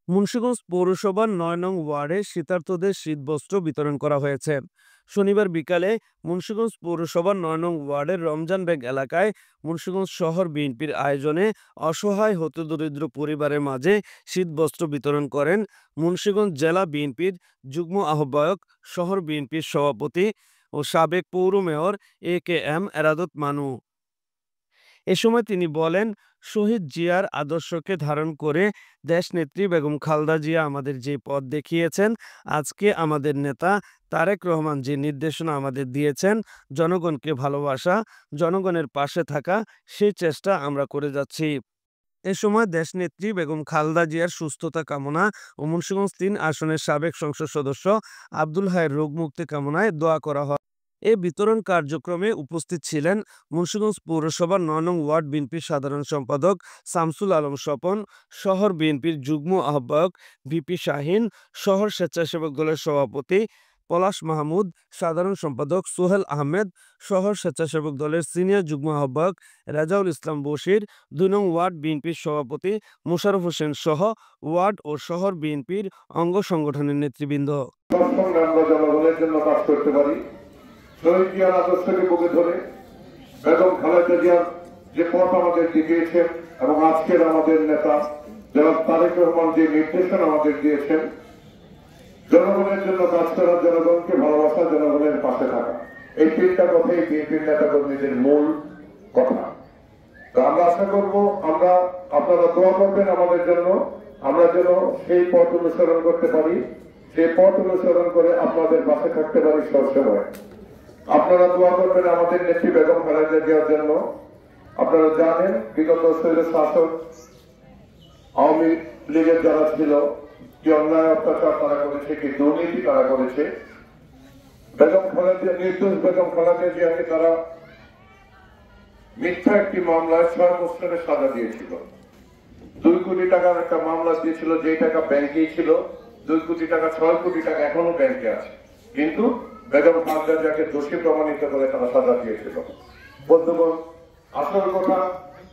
মুন্সিগঞ্জ পৌরসভার ৯ নং ওয়ার্ডে শীতার্তদের শীতবস্ত্র বিতরণ করা হয়েছে। শনিবার বিকালে মুন্সিগঞ্জ পৌরসভার ৯ নং ওয়ার্ডের রমজান বেগ এলাকায় মুন্সিগঞ্জ শহর বিএনপির আয়োজনে অসহায় হতদরিদ্র পরিবারের মাঝে শীতবস্ত্র বিতরণ করেন মুন্সিগঞ্জ জেলা বিএনপির যুগ্ম আহ্বায়ক, শহর বিএনপির সভাপতি ও সাবেক পৌর মেয়র এ.কে.এম. এরাদত মানু। এ সময় তিনি বলেন, শহীদ জিয়ার আদর্শকে ধারণ করে দেশনেত্রী বেগম খালেদা জিয়া আমাদের যে পথ দেখিয়েছেন, আজকে আমাদের নেতা তারেক রহমান যে নির্দেশনা আমাদের দিয়েছেন, জনগণকে ভালোবাসা, জনগণের পাশে থাকা, সেই চেষ্টা আমরা করে যাচ্ছি। এ সময় দেশনেত্রী বেগম খালেদা জিয়ার সুস্থতা কামনা ও মুন্সিগঞ্জ ৩ আসনের সাবেক সংসদ সদস্য আব্দুল হাইয়ের রোগ মুক্তি কামনায় দোয়া করা হয়। এ বিতরণ কার্যক্রমে উপস্থিত ছিলেন মুন্সিগঞ্জ পৌরসভার ৯ নং ওয়ার্ড বিএনপির সাধারণ সম্পাদক শামসুল আলম স্বপন, শহর বিএনপির যুগ্ম আহ্বায়ক ভিপি শাহীন, শহর স্বেচ্ছাসেবক দলের সভাপতি পলাশ মাহমুদ, সাধারণ সম্পাদক সোহেল আহমেদ, শহর স্বেচ্ছাসেবক দলের সিনিয়র যুগ্ম আহ্বায়ক রেজাউল ইসলাম বশির, ২ নং ওয়ার্ড বিএনপির সভাপতি মোশাররফ হোসেন সহ ওয়ার্ড ও শহর বিএনপির অঙ্গ সংগঠনের নেতৃবৃন্দ। আমরা জনগণের জন্য কাজ করতে পারি। শহীদ জিয়ার আদর্শকে বুকে ধরে বেগম খালেদা জিয়ার যে পথ আমাদের দেখিয়েছেন এবং আজকের আমাদের নেতা জনাব তারেক রহমান যে নির্দেশনা আমাদের দিয়েছেন, জনগণের জন্য কাজ করা, জনগণকে ভালোবাসা, জনগণের পাশে থাকা, এই তিনটা কথাই বিএনপির নেতা কর্মীদের মূল কথা। তো আমরা আশা করব আপনারা দোয়া করবেন আমাদের জন্য, আমরা যেন সেই পথ অনুসরণ করতে পারি, সেই পথ অনুসরণ করে আপনাদের পাশে থাকতে পারি সবসময়। আপনারা দোয়া করবেন আমাদের নেত্রী বেগম খালেদা জিয়ার জন্য। আপনারা জানেন বিগত স্বৈর শাসক আওয়ামী লীগের যারা ছিল, কি অন্যায় অত্যাচার তারা করেছে, কি দুর্নীতি তারা করেছে। নির্দোষ বেগম খালেদা জিয়াকে তারা মিথ্যা একটি মামলায় ৬ বছরের সাজা দিয়েছিল। ২ কোটি টাকার একটা মামলা দিয়েছিল, যেই টাকা ব্যাংকেই ছিল। ২ কোটি টাকা, ৬ কোটি টাকা এখনো ব্যাংকে আছে, কিন্তু বেগম খালেদা জিয়াকে দোষী প্রমাণিত করে তারা সাজা দিয়েছিল। বন্ধুগণ, আসল কথা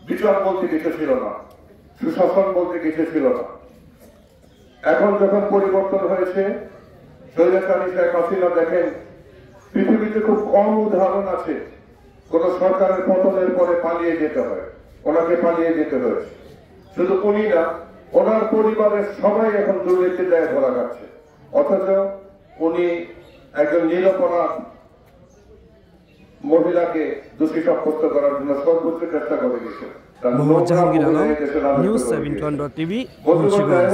বিচার বলতে কিছু ছিল না, সুশাসন বলতে কিছু ছিল না। এখন যখন পরিবর্তন হয়েছে, স্বৈরাচারী শেখ হাসিনা, দেখেন পৃথিবীতে খুব কম উদাহরণ আছে কোন সরকারের পতনের পরে পালিয়ে যেতে হয়, ওনাকে পালিয়ে যেতে হয়েছে। শুধু উনি না, ওনার পরিবারের সবাই এখন দুর্নীতির দায়ে ধরা যাচ্ছে, অথচ উনি একজন নিরপরাধ মহিলাকে দোষী সাব্যস্ত করার জন্য সর্বোচ্চ চেষ্টা করে গেছেন। Mohammad Jahangir Alam, news 7 TV, Munshiganj.